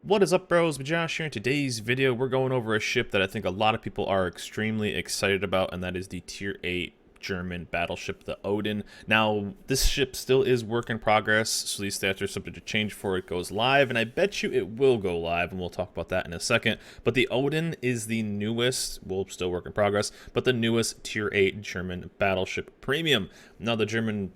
What is up, bros? Josh here. In today's video, we're going over a ship that I think a lot of people are extremely excited about, and that is the Tier 8 German Battleship the Odin. Now, this ship still is work in progress, so these stats are subject to change before it goes live, and I bet you it will go live, and we'll talk about that in a second. But the Odin is the newest, well, still work in progress, but the newest Tier 8 German Battleship Premium. Now, the German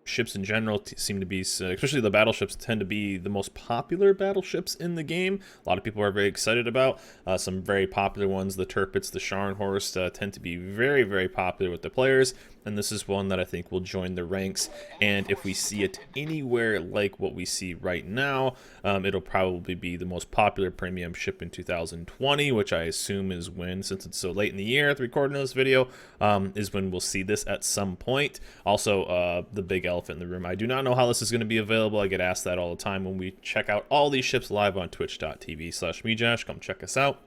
ships in general seem to be, especially the battleships, tend to be the most popular battleships in the game. A lot of people are very excited about some very popular ones. The Tirpitz, the Scharnhorst tend to be very, very popular with the players, and this is one that I think will join the ranks. And if we see it anywhere like what we see right now, it'll probably be the most popular premium ship in 2020, which I assume is when, since it's so late in the year at the recording of this video, is when we'll see this at some point. Also, the big elephant in the room, I do not know how this is going to be available. I get asked that all the time when we check out all these ships live on twitch.tv/mejosh. Come check us out.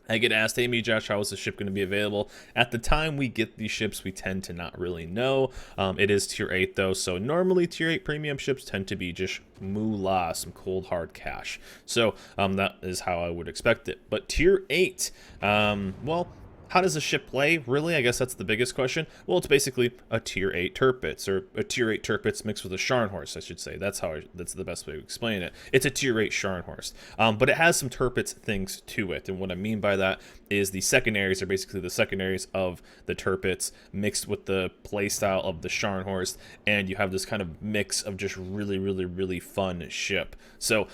I get asked, hey, me, Josh, how is the ship going to be available? At the time we get these ships, we tend to not really know. It is Tier 8, though, so normally Tier 8 premium ships tend to be just moolah, some cold, hard cash. So that is how I would expect it. But Tier 8, well, how does the ship play? Really, I guess that's the biggest question. Well, it's basically a Tier 8 Tirpitz, or a Tier 8 Tirpitz mixed with a Scharnhorst, I should say. That's the best way to explain it. It's a Tier 8 Scharnhorst, but it has some Tirpitz things to it, and what I mean by that is the secondaries are basically the secondaries of the Tirpitz mixed with the playstyle of the Scharnhorst, and you have this kind of mix of just really, really, really fun ship. So,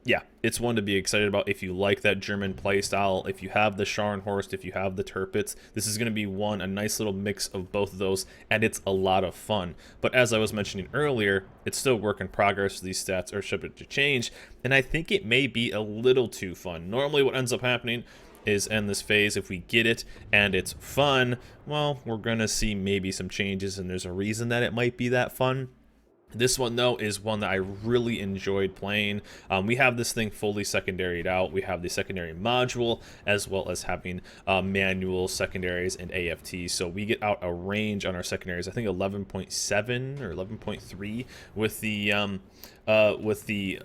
yeah, it's one to be excited about if you like that German playstyle. If you have the Scharnhorst, if you have the Tirpitz, this is going to be a nice little mix of both of those, and it's a lot of fun. But as I was mentioning earlier, it's still work in progress. These stats are subject to change, and I think it may be a little too fun. Normally what ends up happening is in this phase, if we get it and it's fun, well, we're going to see maybe some changes, and there's a reason that it might be that fun. This one, though, is one that I really enjoyed playing. We have this thing fully secondaried out. We have the secondary module, as well as having manual secondaries and AFT. So we get out a range on our secondaries, I think 11.7 or 11.3 with the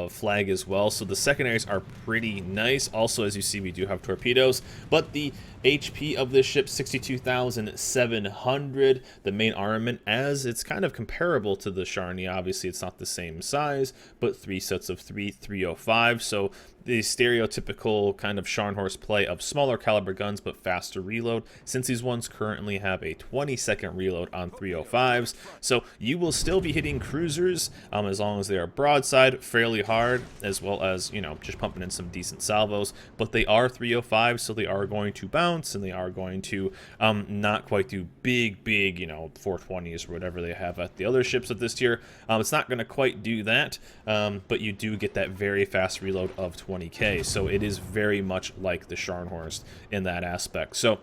flag as well. So the secondaries are pretty nice. Also, as you see, we do have torpedoes, but the HP of this ship, 62,700. The main armament, as it's kind of comparable to the Scharny. Obviously, it's not the same size, but 3 sets of 305. So the stereotypical kind of Scharnhorst play of smaller caliber guns but faster reload, since these ones currently have a 20-second reload on 305s. So you will still be hitting cruisers as long as they are broadside fairly hard, as well as, you know, just pumping in some decent salvos. But they are 305s, so they are going to bounce, and they are going to not quite do big, you know, 420s or whatever they have at the other ships of this tier. It's not going to quite do that, but you do get that very fast reload of 20k, so it is very much like the Scharnhorst in that aspect. So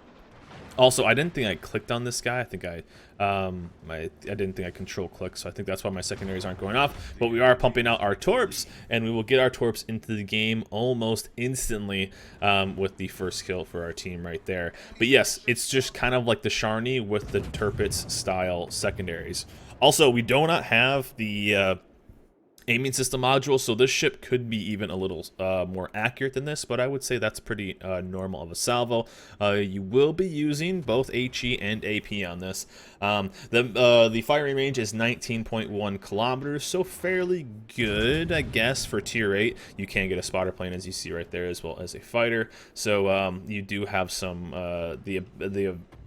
also, I didn't think I clicked on this guy. I think I didn't think I control click, so I think that's why my secondaries aren't going off. But we are pumping out our torps, and we will get our torps into the game almost instantly with the first kill for our team right there. But yes, it's just kind of like the Scharny with the Tirpitz style secondaries. Also, we do not have the aiming system module, so this ship could be even a little more accurate than this, but I would say that's pretty normal of a salvo. You will be using both HE and AP on this. The firing range is 19.1 kilometers, so fairly good, I guess, for Tier 8. You can get a spotter plane, as you see right there, as well as a fighter, so you do have some the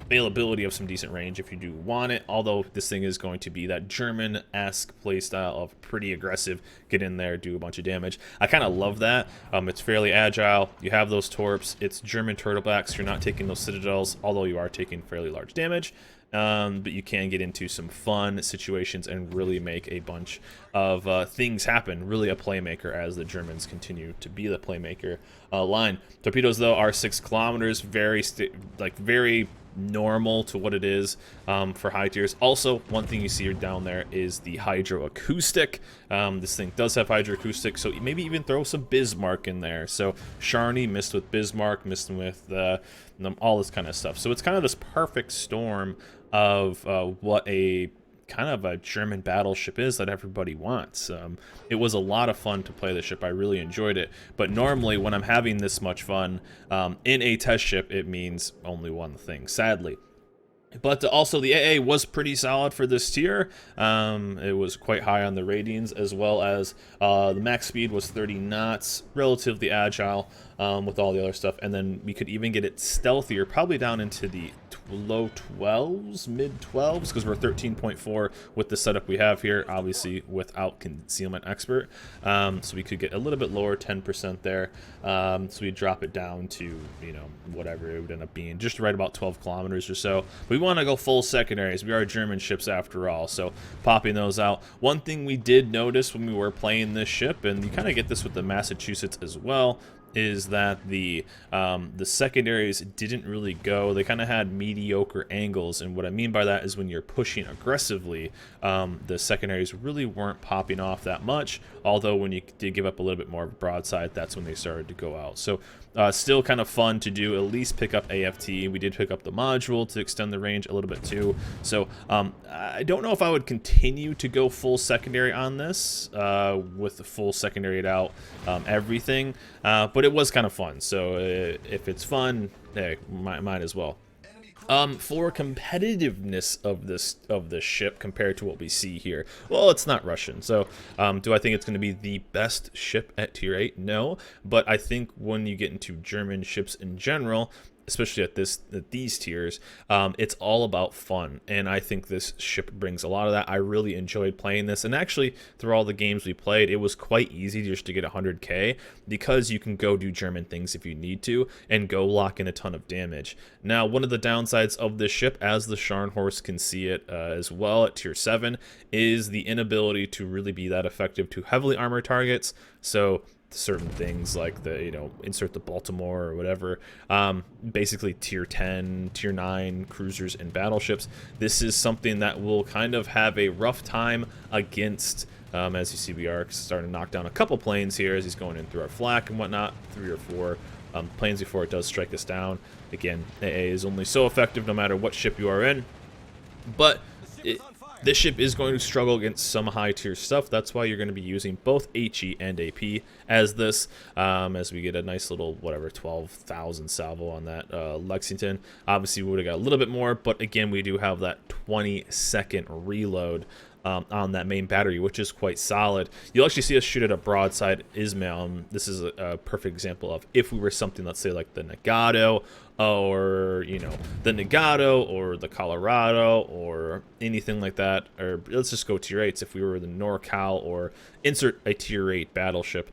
availability of some decent range if you do want it, although this thing is going to be that German-esque playstyle of pretty aggressive, get in there, do a bunch of damage. I kind of love that. It's fairly agile. You have those torps. It's German turtlebacks. You're not taking those citadels, although you are taking fairly large damage. But you can get into some fun situations and really make a bunch of things happen. Really a playmaker, as the Germans continue to be the playmaker line. Torpedoes, though, are 6 kilometers. Very normal to what it is for high tiers. Also, one thing you see down there is the hydroacoustic. This thing does have hydroacoustic, so maybe even throw some Bismarck in there. So Scharny mixed with Bismarck, mixed with all this kind of stuff. So it's kind of this perfect storm of what a kind of a German battleship is that everybody wants. It was a lot of fun to play the ship. I really enjoyed it. But normally when I'm having this much fun in a test ship, it means only one thing, sadly. But also the AA was pretty solid for this tier. It was quite high on the ratings, as well as the max speed was 30 knots, relatively agile with all the other stuff. And then we could even get it stealthier, probably down into the low 12s, mid 12s, because we're 13.4 with the setup we have here, obviously without concealment expert. So we could get a little bit lower, 10% there. So we drop it down to, you know, whatever it would end up being, just right about 12 kilometers or so. We want to go full secondaries. We are German ships after all, so popping those out. One thing we did notice when we were playing this ship, and you kind of get this with the Massachusetts as well, is that the secondaries didn't really go. They kind of had mediocre angles, and what I mean by that is when you're pushing aggressively, the secondaries really weren't popping off that much, although when you did give up a little bit more of a broadside, that's when they started to go out. So still kind of fun to do, at least pick up AFT. We did pick up the module to extend the range a little bit too. So I don't know if I would continue to go full secondary on this with the full secondary out everything, but it was kind of fun. So if it's fun, hey, might as well. For competitiveness of this ship compared to what we see here, well, it's not Russian. So do I think it's going to be the best ship at tier 8? No, but I think when you get into German ships in general, especially at these tiers, it's all about fun, and I think this ship brings a lot of that. I really enjoyed playing this, and actually through all the games we played, it was quite easy just to get 100k, because you can go do German things if you need to and go lock in a ton of damage. Now, one of the downsides of this ship, as the Scharnhorst can see it as well at tier 7, is the inability to really be that effective to heavily armored targets. So certain things like the, you know, insert the Baltimore or whatever, basically tier 10, tier 9 cruisers and battleships, this is something that will kind of have a rough time against. As you see, we are starting to knock down a couple planes here as he's going in through our flak and whatnot, 3 or 4 planes before it does strike us down. Again, AA is only so effective no matter what ship you are in, but this ship is going to struggle against some high tier stuff. That's why you're going to be using both HE and AP as this, as we get a nice little, whatever, 12,000 salvo on that Lexington. Obviously, we would have got a little bit more, but again, we do have that 20-second reload on that main battery, which is quite solid. You'll actually see us shoot at a broadside Ismail. This is a perfect example of if we were something, let's say, like the Nagato, or, you know, the Nagato or the Colorado or anything like that, or let's just go tier 8s. If we were the NorCal or insert a tier 8 battleship,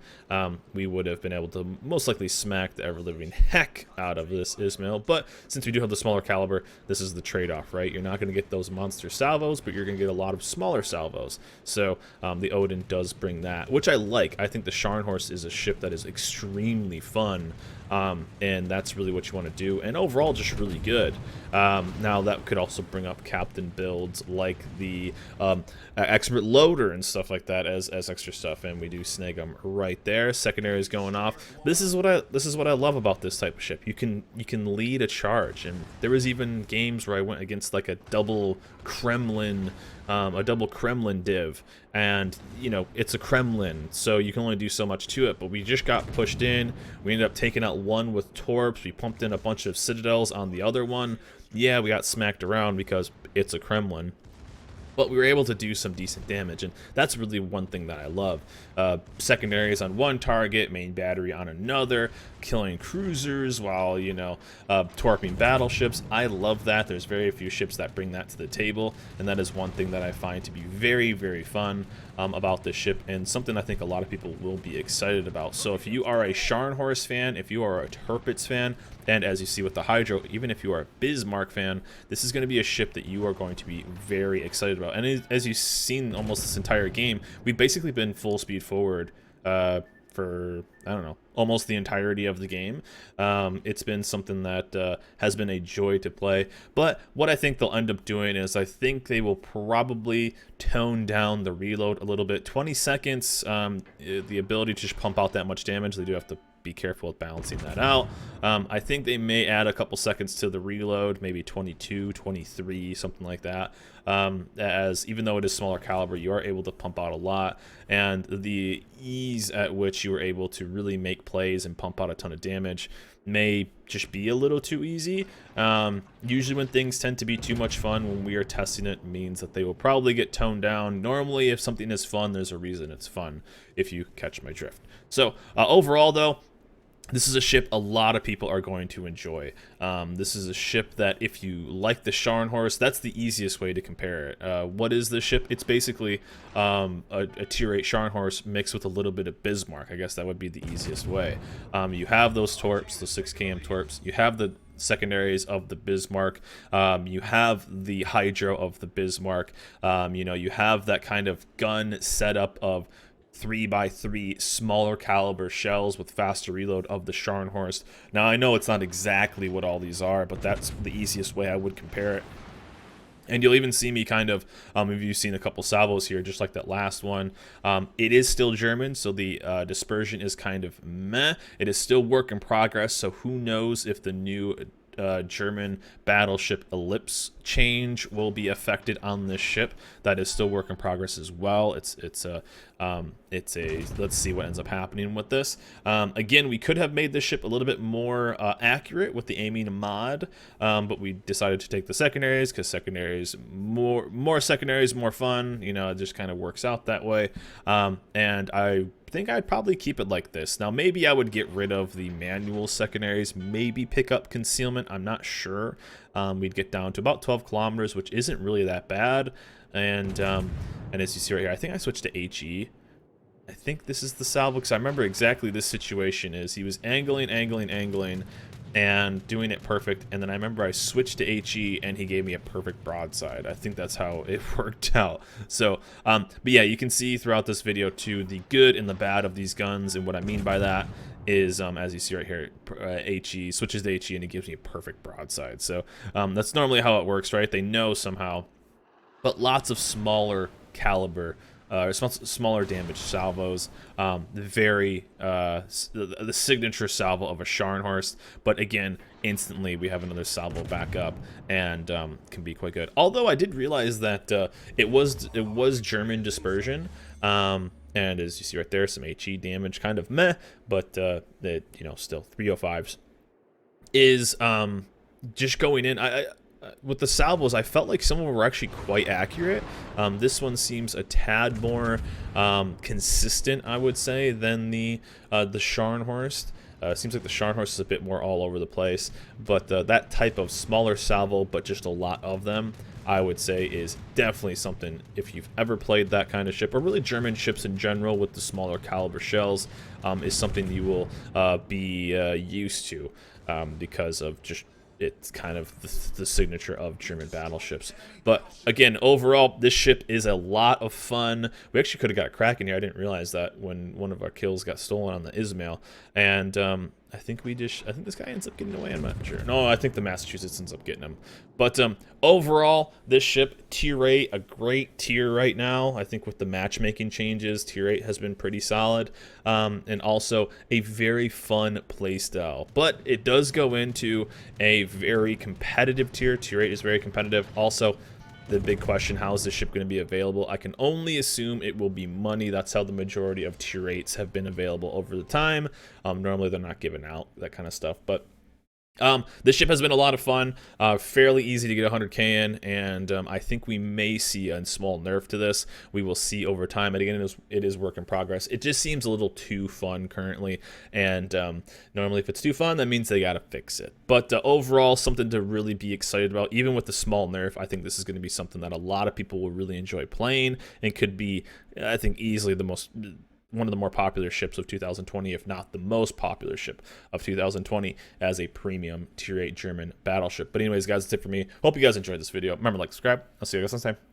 we would have been able to most likely smack the ever-living heck out of this Ismail. But since we do have the smaller caliber, this is the trade-off, right? You're not going to get those monster salvos, but you're going to get a lot of smaller salvos. So the Odin does bring that, which I like. I think the Scharnhorst is a ship that is extremely fun, and that's really what you want to do, and overall just really good. Now that could also bring up captain builds like the expert loader and stuff like that as extra stuff, and we do snag them right there. Secondary is going off. This is what I love about this type of ship. You can lead a charge, and there was even games where I went against like a double Kremlin div, and you know, it's a Kremlin, so you can only do so much to it, but we just got pushed in. We ended up taking out one with torps. We pumped in a bunch of citadels on the other one. Yeah, we got smacked around because it's a Kremlin, but we were able to do some decent damage, and that's really one thing that I love. Secondaries on one target, main battery on another, killing cruisers while, you know, torping battleships. I love that. There's very few ships that bring that to the table, and that is one thing that I find to be very, very fun about this ship, and something I think a lot of people will be excited about. So if you are a Scharnhorst fan, if you are a Tirpitz fan, and as you see with the Hydro, even if you are a Bismarck fan, this is going to be a ship that you are going to be very excited about. And as you've seen almost this entire game, we've basically been full speed forward for, I don't know, almost the entirety of the game. It's been something that has been a joy to play. But what I think they'll end up doing is I think they will probably tone down the reload a little bit. 20 seconds, the ability to just pump out that much damage, they do have to be careful with balancing that out. I think they may add a couple seconds to the reload, maybe 22, 23, something like that. As even though it is smaller caliber, you are able to pump out a lot, and the ease at which you are able to really make plays and pump out a ton of damage may just be a little too easy. Usually when things tend to be too much fun when we are testing it, means that they will probably get toned down. Normally if something is fun, there's a reason it's fun, if you catch my drift. So overall though, this is a ship a lot of people are going to enjoy. This is a ship that if you like the Scharnhorst, that's the easiest way to compare it. What is this ship? It's basically a tier 8 Scharnhorst mixed with a little bit of Bismarck. I guess that would be the easiest way. You have those torps, the 6 km torps. You have the secondaries of the Bismarck. You have the hydro of the Bismarck. You know, you have that kind of gun setup of 3x3 smaller caliber shells with faster reload of the Scharnhorst. Now I know it's not exactly what all these are, but that's the easiest way I would compare it. And you'll even see me kind of, if you've seen a couple salvos here, just like that last one, it is still German, so the dispersion is kind of meh. It is still work in progress, so who knows if the new German battleship ellipse change will be affected on this ship. That is still work in progress as well. It's a let's see what ends up happening with this. Again, we could have made this ship a little bit more accurate with the aiming mod, but we decided to take the secondaries because secondaries more secondaries, more fun. You know, it just kind of works out that way. And I think I'd probably keep it like this. Now maybe I would get rid of the manual secondaries, maybe pick up concealment, I'm not sure. We'd get down to about 12 kilometers, which isn't really that bad. And as you see right here, I think I switched to HE. I think this is the salvo, because I remember exactly this situation is he was angling and doing it perfect, and then I remember I switched to HE and he gave me a perfect broadside. I think that's how it worked out. So but yeah, you can see throughout this video too the good and the bad of these guns, and what I mean by that is as you see right here, HE switches to HE and it gives me a perfect broadside. So that's normally how it works, right? They know somehow, but lots of smaller caliber smaller damage salvos, the signature salvo of a Scharnhorst, but again, instantly we have another salvo back up, and can be quite good. Although I did realize that it was German dispersion, and as you see right there, some HE damage, kind of meh, but that, you know, still 305s is just going in. With the salvos, I felt like some of them were actually quite accurate. This one seems a tad more consistent, I would say, than the Scharnhorst. Seems like the Scharnhorst is a bit more all over the place, but that type of smaller salvo, but just a lot of them, I would say is definitely something, if you've ever played that kind of ship, or really German ships in general with the smaller caliber shells, is something you will be used to, because of just it's kind of the signature of German battleships. But again, overall, this ship is a lot of fun. We actually could have got Kraken here. I didn't realize that when one of our kills got stolen on the Ismail. And I think this guy ends up getting away. I'm not sure. No, I think the Massachusetts ends up getting him. But overall, this ship, tier 8, a great tier right now. I think with the matchmaking changes, tier 8 has been pretty solid. And also a very fun playstyle. But it does go into a very competitive tier. Tier 8 is very competitive. Also, the big question, how is this ship going to be available? I can only assume it will be money. That's how the majority of tier 8s have been available over the time. Normally they're not given out, that kind of stuff. But this ship has been a lot of fun, fairly easy to get 100k in, and I think we may see a small nerf to this. We will see over time, and again, it is work in progress. It just seems a little too fun currently, and normally if it's too fun, that means they gotta fix it. But overall, something to really be excited about. Even with the small nerf, I think this is going to be something that a lot of people will really enjoy playing, and could be, I think, easily one of the more popular ships of 2020, if not the most popular ship of 2020 as a premium tier 8 German battleship. But anyways, guys, that's it for me. Hope you guys enjoyed this video. Remember to like, subscribe. I'll see you guys next time.